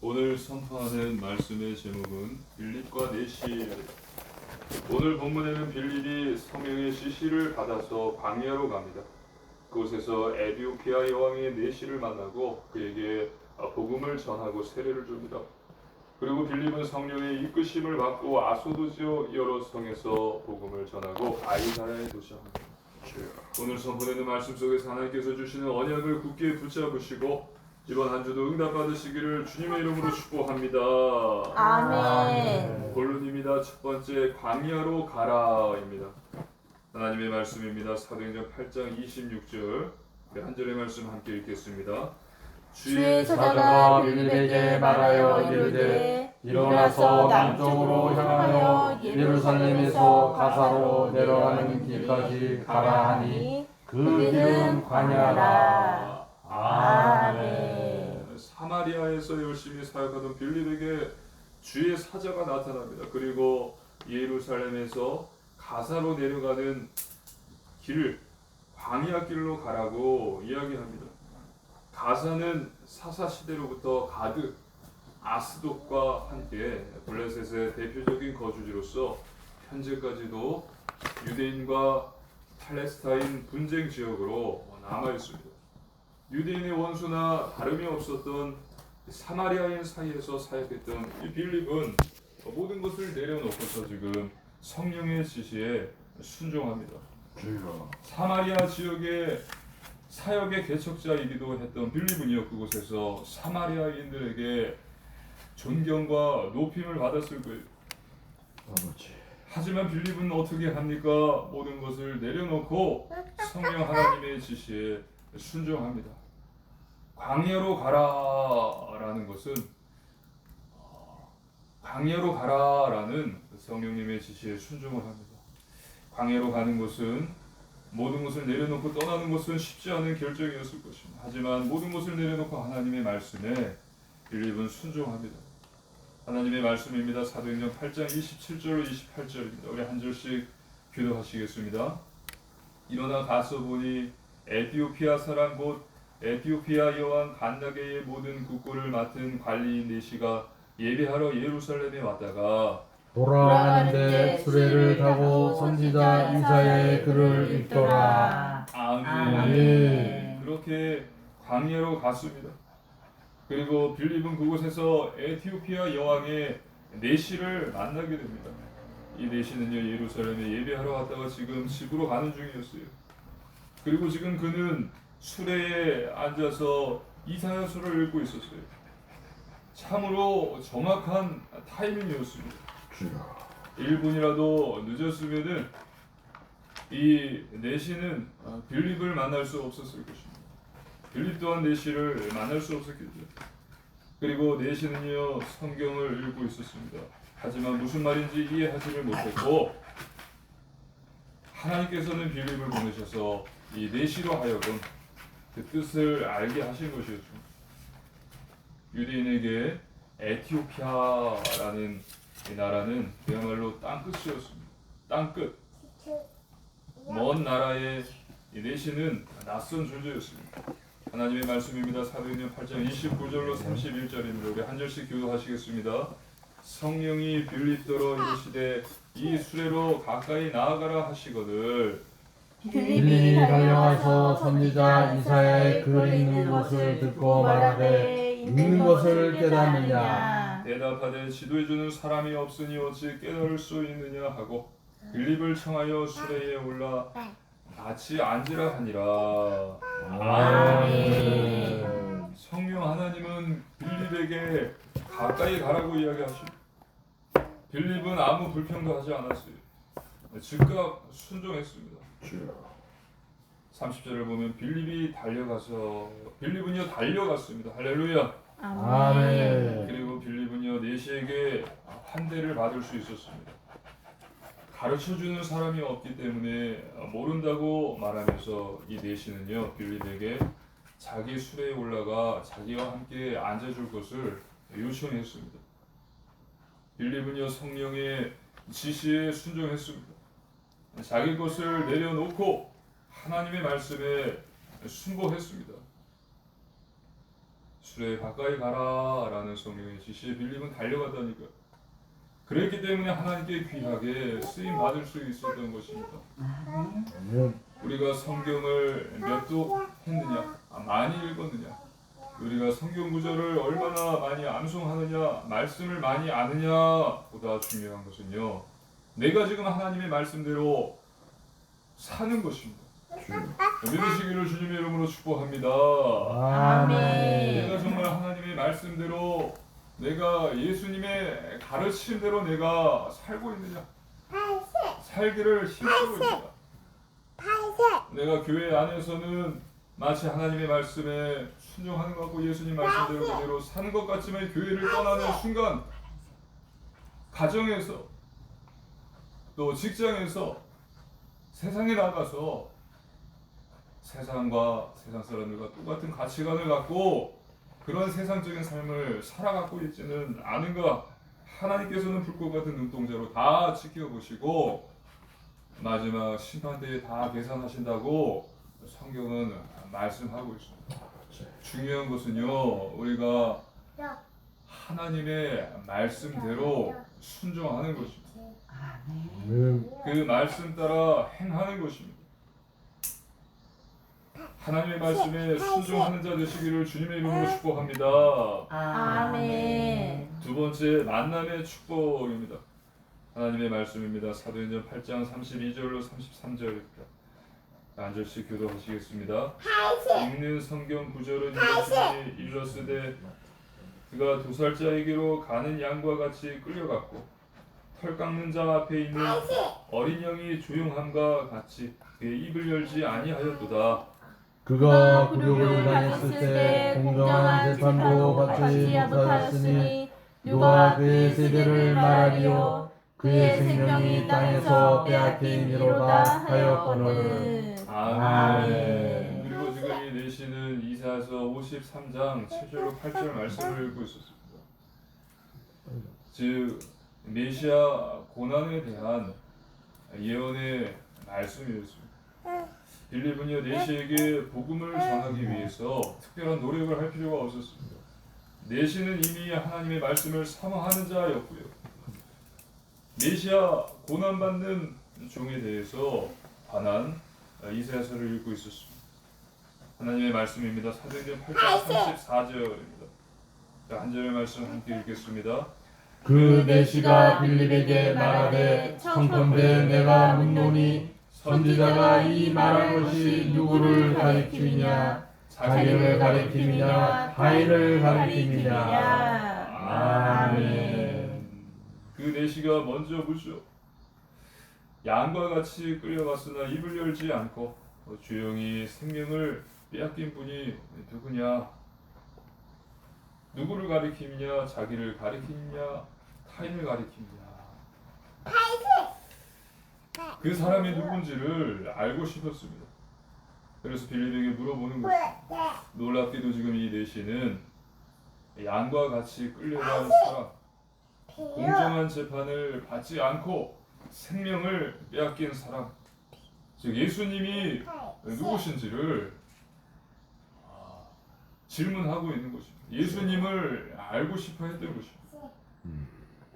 오늘 선포하는 말씀의 제목은 빌립과 내시입니다. 오늘 본문에는 빌립이 성령의 지시를 받아서 광야로 갑니다. 그곳에서 에티오피아 여왕의 내시를 만나고 그에게 복음을 전하고 세례를 줍니다. 그리고 빌립은 성령의 이끄심을 받고 아소도 지역 여러 성에서 복음을 전하고 아이사야에 도시합니다. 오늘 선포되는 말씀 속에서 하나님께서 주시는 언약을 굳게 붙잡으시고 이번 한 주도 응답 받으시기를 주님의 이름으로 축복합니다. 아멘. 본론입니다. 첫 번째, 광야로 가라입니다. 하나님의 말씀입니다. 사도행전 8장 26절 한 절의 말씀 함께 읽겠습니다. 주의 사자가 빌립에게 말하여 이르되 일어나서 남쪽으로 향하여 예루살렘에서 가사로 내려가는 길까지 가라 하니 그 길은 광야라. 아멘. 사마리아에서 열심히 사역하던 빌립에게 주의 사자가 나타납니다. 그리고 예루살렘에서 가사로 내려가는 길을 광야 길로 가라고 이야기합니다. 가사는 사사 시대로부터 가드, 아스돗과 함께 블레셋의 대표적인 거주지로서 현재까지도 유대인과 팔레스타인 분쟁 지역으로 남아 있습니다. 유대인의 원수나 다름이 없었던 사마리아인 사이에서 사역했던 이 빌립은 모든 것을 내려놓고서 지금 성령의 지시에 순종합니다. 사마리아 지역의 사역의 개척자이기도 했던 빌립은요, 그곳에서 사마리아인들에게 존경과 높임을 받았을 거예요. 하지만 빌립은 어떻게 합니까? 모든 것을 내려놓고 성령 하나님의 지시에 순종합니다. 광야로 가라라는 것은 광야로 가라라는 성령님의 지시에 순종을 합니다. 광야로 가는 것은 모든 것을 내려놓고 떠나는 것은 쉽지 않은 결정이었을 것입니다. 하지만 모든 것을 내려놓고 하나님의 말씀에 빌립은 순종합니다. 하나님의 말씀입니다. 사도행전 8장 27절로 28절입니다. 우리 한 절씩 교독하시겠습니다. 일어나 가서 보니 에티오피아 사람 곧 에티오피아 여왕 간다게의 모든 국고를 맡은 관리인 내시가 예배하러 예루살렘에 왔다가 돌아가는데 수레를 타고 선지자 이사야의 글을 읽더라. 아멘. 그렇게 광야로 갔습니다. 그리고 빌립은 그곳에서 에티오피아 여왕의 내시를 만나게 됩니다. 이 내시는요, 예루살렘에 예배하러 왔다가 지금 집으로 가는 중이었어요. 그리고 지금 그는 수레에 앉아서 이사야서를 읽고 있었어요. 참으로 정확한 타이밍이었습니다. 1분이라도 늦었으면은 이 내시는 빌립을 만날 수 없었을 것입니다. 빌립 또한 내시를 만날 수 없었겠죠. 그리고 내시는요, 성경을 읽고 있었습니다. 하지만 무슨 말인지 이해하지를 못했고 하나님께서는 빌립을 보내셔서 이 내시로 하여금 그 뜻을 알게 하신 것이었죠. 유대인에게 에티오피아라는 이 나라는 그야말로 땅끝이었습니다. 땅끝. 먼 나라의 이 내시는 낯선 존재였습니다. 하나님의 말씀입니다. 사도행전 8장 29절로 31절입니다. 우리 한 절씩 교도하시겠습니다. 성령이 빌립더러 이르시되 이 수레로 가까이 나아가라 하시거늘 빌립이 달려가서 선지자 이사야의 글 읽는 것을 듣고 말하되 읽는 것을 깨닫느냐. 대답하되 지도해주는 사람이 없으니 어찌 깨달을 수 있느냐 하고 빌립을 청하여 수레에 올라 같이 앉으라 하니라. 아멘. 성령 하나님은 빌립에게 가까이 가라고 이야기하십니다. 빌립은 아무 불평도 하지 않았어요. 즉각 순종했습니다. 30절을 보면 빌립은요 달려갔습니다. 할렐루야. 아멘. 그리고 빌립은요 내시에게 환대를 받을 수 있었습니다. 가르쳐주는 사람이 없기 때문에 모른다고 말하면서 이 내시는요 빌립에게 자기 수레에 올라가 자기와 함께 앉아줄 것을 요청했습니다. 빌립은요 성령의 지시에 순종했습니다. 자기 것을 내려놓고 하나님의 말씀에 순복했습니다. 주에 가까이 가라라는 성령의 지시에 빌립은 달려가다니까. 그랬기 때문에 하나님께 귀하게 쓰임 받을 수 있었던 것입니다. 아멘. 우리가 성경을 몇 도 했느냐, 많이 읽었느냐, 우리가 성경 구절을 얼마나 많이 암송하느냐, 말씀을 많이 아느냐 보다 중요한 것은요, 내가 지금 하나님의 말씀대로 사는 것입니다. 믿으시기를 주님의 이름으로 축복합니다. 아멘. 내가 정말 하나님의 말씀대로, 내가 예수님의 가르침대로 내가 살고 있느냐, 살기를 힘쓰고 있느냐. 내가 교회 안에서는 마치 하나님의 말씀에 순종하는 것 같고 예수님 말씀대로 그대로 사는 것 같지만 교회를 떠나는 순간 가정에서 또 직장에서 세상에 나가서 세상과 세상 사람들과 똑같은 가치관을 갖고 그런 세상적인 삶을 살아가고 있지는 않은가. 하나님께서는 불꽃 같은 눈동자로 다 지켜보시고 마지막 심판대에 다 계산하신다고 성경은 말씀하고 있습니다. 중요한 것은요, 우리가 하나님의 말씀대로 순종하는 것입니다. 아멘. 그 말씀 따라 행하는 것입니다. 하나님의 말씀에 순종하는 자 되시기를 주님의 이름으로 축복합니다. 아멘. 두 번째, 만남의 축복입니다. 하나님의 말씀입니다. 사도행전 8장 32절로 33절입니다. 한 절씩 교도하시겠습니다. 읽는 성경 구절은 이것이 일러스되 그가 도살자에게로 가는 양과 같이 끌려갔고 털 깎는 자 앞에 있는 어린 양이 조용함과 같이 그의 입을 열지 아니하였도다. 그가 굴욕을 당했을 때 공정한 재판도 받지 못하였으니 누가 그의 세대를 말하리요. 그의 생명이 땅에서 빼앗기니로다 하였거늘. 아멘. 그리고 지금 이 내시는 이사야서 53장 7절로 8절 말씀을 읽고 있었습니다. 즉 메시아 고난에 대한 예언의 말씀이었습니다. 빌립은요, 내시에게 복음을 전하기 위해서 특별한 노력을 할 필요가 없었습니다. 내시는 이미 하나님의 말씀을 사모하는 자였고요. 메시아 고난받는 종에 대해서 관한 이사야서를 읽고 있었습니다. 하나님의 말씀입니다. 사도행전 8장 34절입니다. 한 절의 말씀 함께 읽겠습니다. 그 내시가 빌립에게 말하되 청컨대 내가 묻노니 선지자가 이 말한 것이 누구를 가리키느냐, 자기를 가리키느냐, 타인을 가리키느냐. 아멘. 그 내시가 먼저 묻죠. 양과 같이 끌려갔으나 입을 열지 않고 조용히 생명을 빼앗긴 분이 누구냐? 누구를 가리키느냐? 자기를 가리키느냐? 타인을 가리키느냐? 그 사람이 누군지를 알고 싶었습니다. 그래서 빌립에게 물어보는 것입니다. 놀랍게도 지금 이 내시는 양과 같이 끌려간 사람, 공정한 재판을 받지 않고 생명을 빼앗긴 사람, 즉 예수님이 누구신지를 질문하고 있는 것입니다. 예수님을 알고 싶어 했던 것입니다.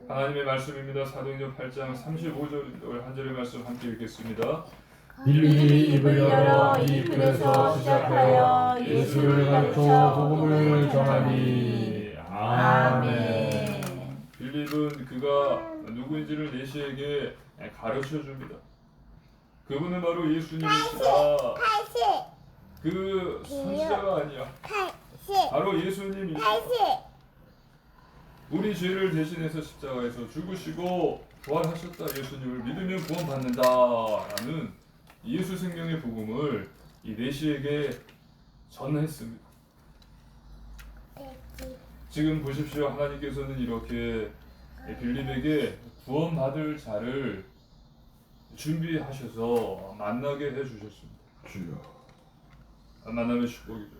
하나님의 말씀입니다. 사도행전 8장 35절 한 절의 말씀 함께 읽겠습니다. 빌립이 입을 열어 이 글에서 시작하여 예수를 가르쳐 복음을 전하니. 아멘. 빌립은 그가 누구인지를 내시에게 가르쳐 줍니다. 그분은 바로 예수님이시다. 그 선지자가 아니야. 바로 예수님이시다. 우리 죄를 대신해서 십자가에서 죽으시고 부활하셨다. 예수님을 믿으면 구원받는다라는 예수 생명의 복음을 이 내시에게 전했습니다. 지금 보십시오. 하나님께서는 이렇게 빌립에게 구원받을 자를 준비하셔서 만나게 해주셨습니다. 만남의 축복이죠.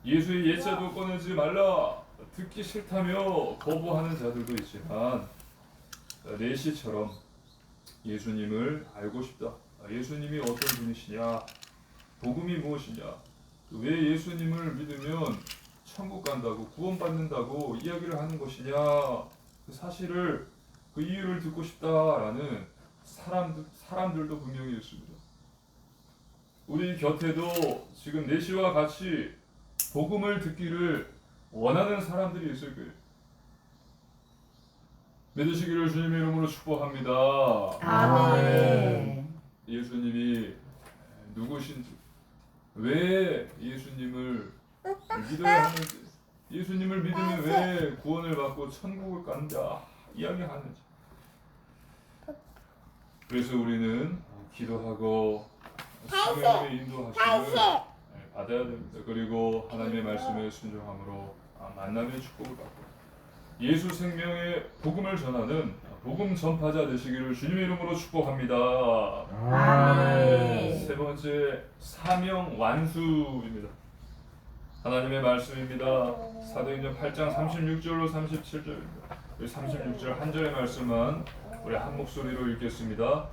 예수의 예자도 꺼내지 말라. 듣기 싫다며 거부하는 자들도 있지만 내시처럼 예수님을 알고 싶다. 예수님이 어떤 분이시냐, 복음이 무엇이냐, 왜 예수님을 믿으면 천국 간다고 구원받는다고 이야기를 하는 것이냐? 그 사실을 그 이유를 듣고 싶다라는 사람들도 분명히 있습니다. 우리 곁에도 지금 내시와 같이 복음을 듣기를 원하는 사람들이 있을 거예요. 믿으시기를 주님의 이름으로 축복합니다. 아멘. 예수님이 누구신지, 왜 예수님을 믿어야 하는지, 예수님을 믿으면 왜 구원을 받고 천국을 간다 이야기하는지. 그래서 우리는 기도하고 성령의 인도하심을 받아야 됩니다. 그리고 하나님의 말씀에 순종함으로 만남의 축복을 받고 예수 생명의 복음을 전하는 복음 전파자 되시기를 주님의 이름으로 축복합니다. 아멘. 세 번째, 사명 완수입니다. 하나님의 말씀입니다. 사도행전 8장 36절로 37절입니다. 36절 한 절의 말씀만 우리 한 목소리로 읽겠습니다.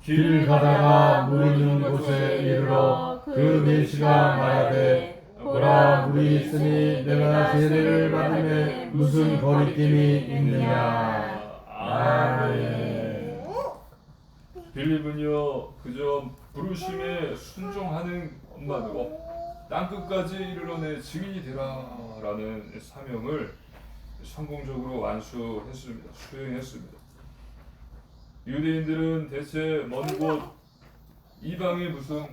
길 가다가 물 있는 곳에 이르러 그 내시가 말하되 보라 물이 있으니 내가 세례를 받음에 무슨 거리낌이 있느냐. 아멘. 빌립은요 그저 부르심에 순종하는 것만으로 땅끝까지 이르러내 증인이 되라라는 사명을 성공적으로 완수했습니다. 수행했습니다. 유대인들은 대체 먼 곳 이방에 무슨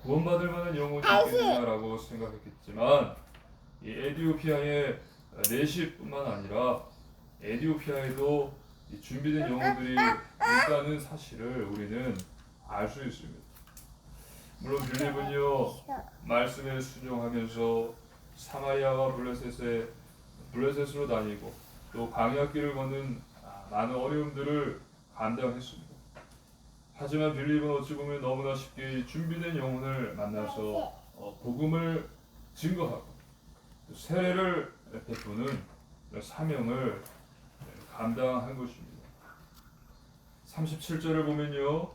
구원받을 만한 영혼이 있겠느냐라고 생각했겠지만 이 에티오피아의 내시뿐만 아니라 에티오피아에도 이 준비된 영혼들이 있다는 사실을 우리는 알 수 있습니다. 물론 빌립은요 말씀에 순종하면서 사마리아와 블레셋으로 다니고 또 광야길을 걷는 많은 어려움들을 감당했습니다. 하지만 빌립은 어찌 보면 너무나 쉽게 준비된 영혼을 만나서 복음을 증거하고 세례를 베푸는 사명을 감당한 것입니다. 37절을 보면요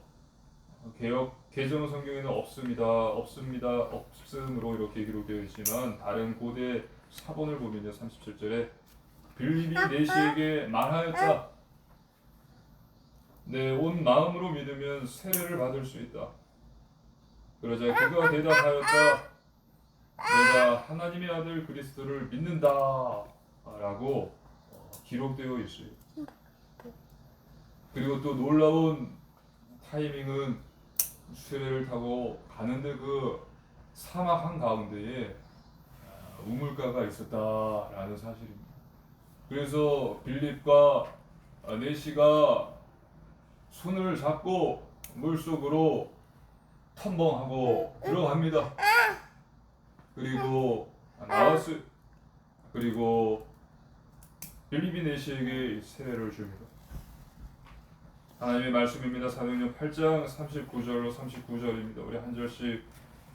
개정 성경에는 없음으로 이렇게 기록되어 있지만 다른 고대 사본을 보면요 37절에 빌립이 내시에게 말하였다. 내 온 마음으로 믿으면 세례를 받을 수 있다. 그러자 그가 대답하였다. 내가 하나님의 아들 그리스도를 믿는다 라고 기록되어 있어요. 그리고 또 놀라운 타이밍은 수레를 타고 가는데 그 사막 한가운데에 우물가가 있었다라는 사실입니다. 그래서 빌립과 내시가 손을 잡고 물속으로 텀벙하고 들어갑니다. 그리고 나왔어요. 그리고 빌립이 내시에게 세례를 줍니다. 하나님의 말씀입니다. 사도행전 8장 39절로 39절입니다. 우리 한 절씩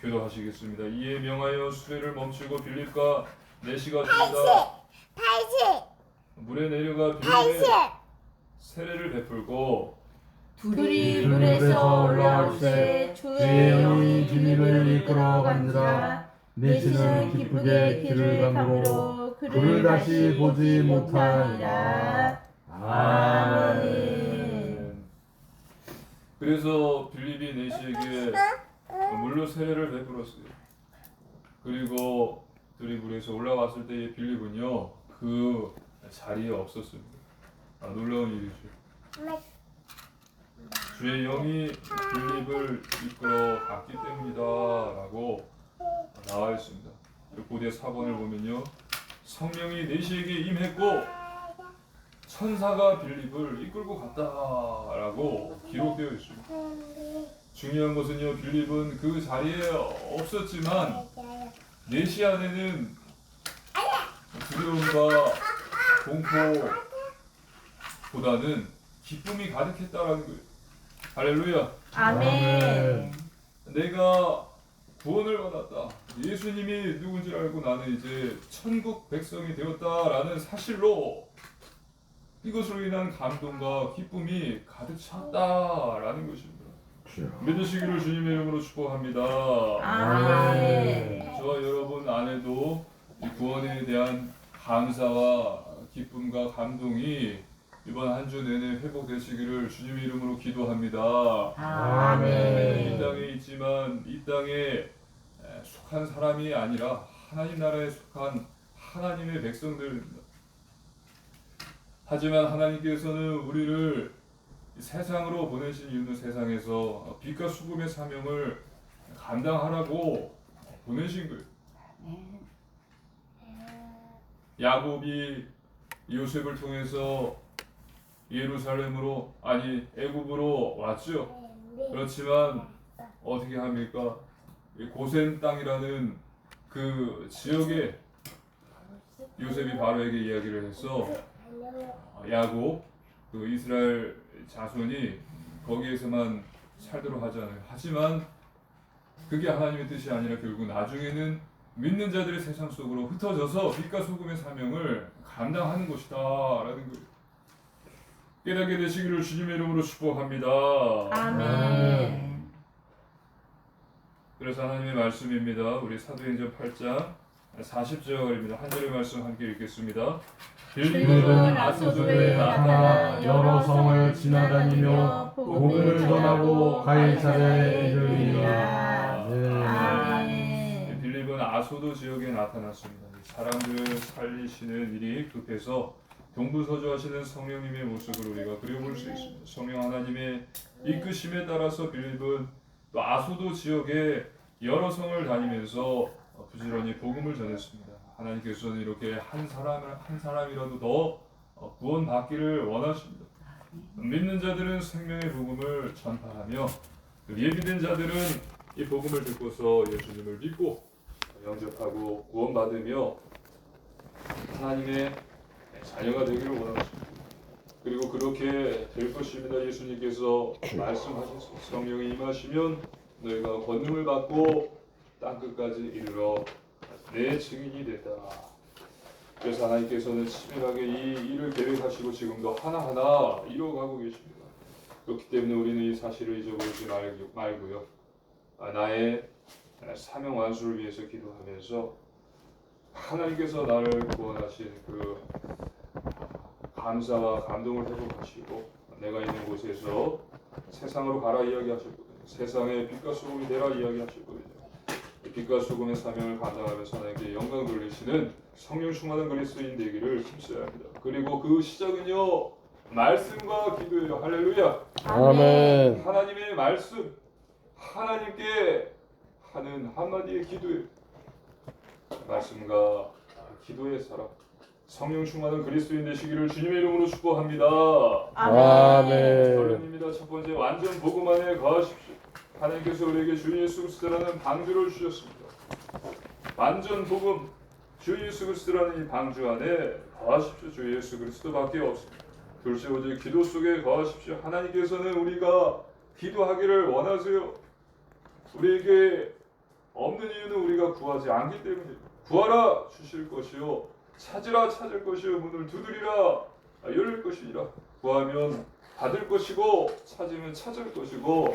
교도하시겠습니다. 이에 명하여 수레를 멈추고 빌립과 내시가 준다. 물에 내려가 빌립의 세례를 베풀고 둘이 물에서 올라올 때 주의 영이 빌립을 이끌어간지라. 내시는 기쁘게 길을 가므로 그를 다시 보지 못하니라. 아멘. 그래서 빌립이 내시에게 물로 세례를 베풀었어요. 그리고 둘이 물에서 올라왔을 때의 빌립은요 그 자리에 없었습니다. 놀라운 일이죠. 주의 영이 빌립을 이끌어 갔기 때문이다 라고 나와 있습니다. 고대 사본을 보면요 성령이 내시에게 임했고 천사가 빌립을 이끌고 갔다라고 기록되어 있습니다. 중요한 것은요 빌립은 그 자리에 없었지만 내시 안에는 두려움과 공포보다는 기쁨이 가득했다라는 거예요. 할렐루야. 아멘. 내가 구원을 받았다. 예수님이 누군지 알고 나는 이제 천국 백성이 되었다라는 사실로 이것으로 인한 감동과 기쁨이 가득 찼다라는 것입니다. 믿으시기를 주님의 이름으로 축복합니다. 아멘. 저와 여러분 안에도 이 구원에 대한 감사와 기쁨과 감동이 이번 한 주 내내 회복되시기를 주님의 이름으로 기도합니다. 이 아멘. 땅에 있지만 이 땅에 속한 사람이 아니라 하나님 나라에 속한 하나님의 백성들입니다. 하지만 하나님께서는 우리를 세상으로 보내신 이유는 세상에서 빛과 수금의 사명을 감당하라고 보내신 거예요. 야곱이 요셉을 통해서 예루살렘으로 애굽으로 왔죠. 그렇지만 어떻게 합니까? 이 고센 땅이라는 그 지역에 요셉이 바로에게 이야기를 해서 야곱 그 이스라엘 자손이 거기에서만 살도록 하잖아요. 하지만 그게 하나님의 뜻이 아니라 결국 나중에는 믿는 자들의 세상 속으로 흩어져서 빛과 소금의 사명을 감당하는 것이다 라는 거예요. 깨닫게 되시기를 주님의 이름으로 축복합니다. 아멘. 그래서 하나님의 말씀입니다. 우리 사도행전 8장 40절입니다. 한 절의 말씀 함께 읽겠습니다. 빌립은 아소도에 나타나 여러 성을 지나다니며 복음을 전하고 가이사랴에 이르니라. 아멘. 빌립은 아소도 지역에 나타났습니다. 사람들을 살리시는 일이 급해서 동부서주하시는 성령님의 모습을 우리가 그려볼 수 있습니다. 성령 하나님의 이끄심에 따라서 빌립은 또 아소도 지역에 여러 성을 다니면서 부지런히 복음을 전했습니다. 하나님께서는 이렇게 한 사람이라도 더 구원받기를 원하십니다. 믿는 자들은 생명의 복음을 전파하며 예비된 자들은 이 복음을 듣고서 예수님을 믿고 영접하고 구원받으며 하나님의 자녀가 되기를 원하십니다. 그리고 그렇게 될 것입니다. 예수님께서 말씀하셨습니다. 성령이 임하시면 너희가 권능을 받고 땅끝까지 이르러 내 증인이 되다. 그래서 하나님께서는 치밀하게 이 일을 계획하시고 지금도 하나하나 이루어가고 계십니다. 그렇기 때문에 우리는 이 사실을 잊어버리지 말고요. 나의 사명 완수를 위해서 기도하면서 하나님께서 나를 구원하신 그 감사와 감동을 회복하시고 내가 있는 곳에서 세상으로 가라 이야기하셨거든요. 세상의 빛과 소금이 되라 이야기하셨거든요. 빛과 소금의 사명을 감당하면서 하나님께 영광 돌리시는 성령 충만한 그리스도인 되기를 힘써야 합니다. 그리고 그 시작은요 말씀과 기도예요. 할렐루야. 아멘. 하나님의 말씀, 하나님께 하는 한마디의 기도예요. 말씀과 기도의 사람, 성령 충만한 그리스도인 되시기를 주님의 이름으로 축복합니다. 아멘. 결론입니다. 첫 번째, 완전 복음 안에 거하십시오. 하나님께서 우리에게 주 예수 그리스도라는 방주를 주셨습니다. 완전 복음, 주 예수 그리스도라는 이 방주 안에 거하십시오. 주 예수 그리스도밖에 없습니다. 둘째, 오직 기도 속에 거하십시오. 하나님께서는 우리가 기도하기를 원하세요. 우리에게 없는 이유는 우리가 구하지 않기 때문입니다. 구하라 주실 것이요, 찾으라 찾을 것이요, 문을 두드리라 열릴 것이니라. 구하면 받을 것이고 찾으면 찾을 것이고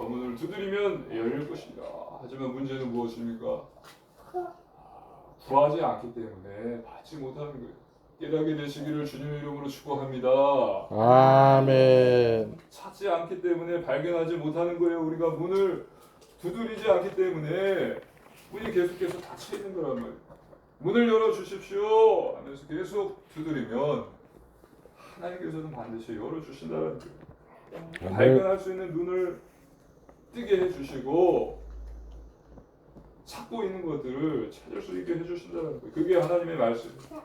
문을 두드리면 열릴 것이니라. 하지만 문제는 무엇입니까? 구하지 않기 때문에 받지 못하는 거예요. 깨닫게 되시기를 주님의 이름으로 축복합니다. 아멘. 찾지 않기 때문에 발견하지 못하는 거예요. 우리가 문을 두드리지 않기 때문에 문이 계속해서 닫혀 있는 거란 말이에요. 문을 열어 주십시오 하면서 계속 두드리면 하나님께서는 반드시 열어 주신다는 거예요. 발견할 수 있는 눈을 뜨게 해 주시고 찾고 있는 것들을 찾을 수 있게 해 주신다는 거예요. 그게 하나님의 말씀입니다.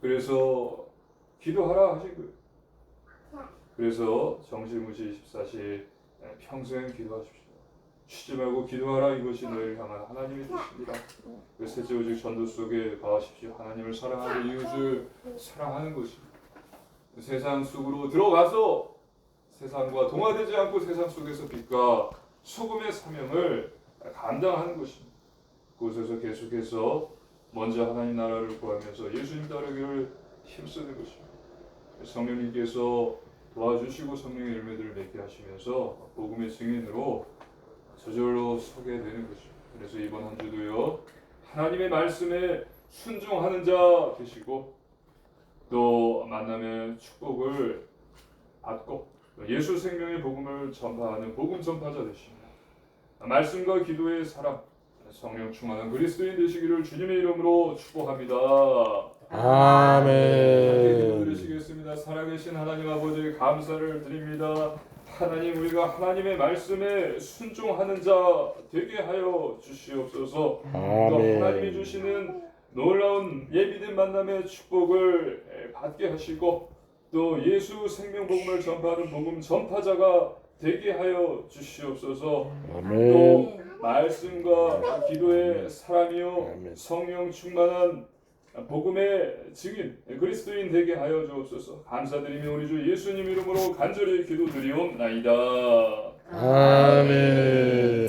그래서 기도하라 하신 거예요. 그래서 정실무시 24시 평생 기도하십시오. 쉬지 말고 기도하라. 이것이 너희를 향한 하나님의 뜻입니다. 셋째, 오직 전도 속에 거하십시오. 하나님을 사랑하고 이웃을 사랑하는 것입니다. 세상 속으로 들어가서 세상과 동화되지 않고 세상 속에서 빛과 소금의 사명을 감당하는 것입니다. 그곳에서 계속해서 먼저 하나님 나라를 구하면서 예수님 따르기를 힘쓰는 것입니다. 성령님께서 도와주시고 성령의 열매들을 맺게 하시면서 복음의 증인으로 저절로 서게 되는 것입니다. 그래서 이번 한 주도요, 하나님의 말씀에 순종하는 자 되시고 또 만남의 축복을 받고 예수 생명의 복음을 전파하는 복음 전파자 되십니다. 말씀과 기도의 사랑, 성령 충만한 그리스도인 되시기를 주님의 이름으로 축복합니다. 아멘. 드리시겠습니다. 살아계신 하나님 아버지 감사를 드립니다. 하나님 우리가 하나님의 말씀에 순종하는 자 되게 하여 주시옵소서. 또 아멘. 하나님이 주시는 놀라운 예비된 만남의 축복을 받게 하시고 또 예수 생명 복음을 전파하는 복음 전파자가 되게 하여 주시옵소서. 아멘. 또 말씀과 기도의 사람이요 아멘. 성령 충만한 복음의 증인 그리스도인 되게 하여 주옵소서. 감사드리며 우리 주 예수님 이름으로 간절히 기도드리옵나이다. 아멘.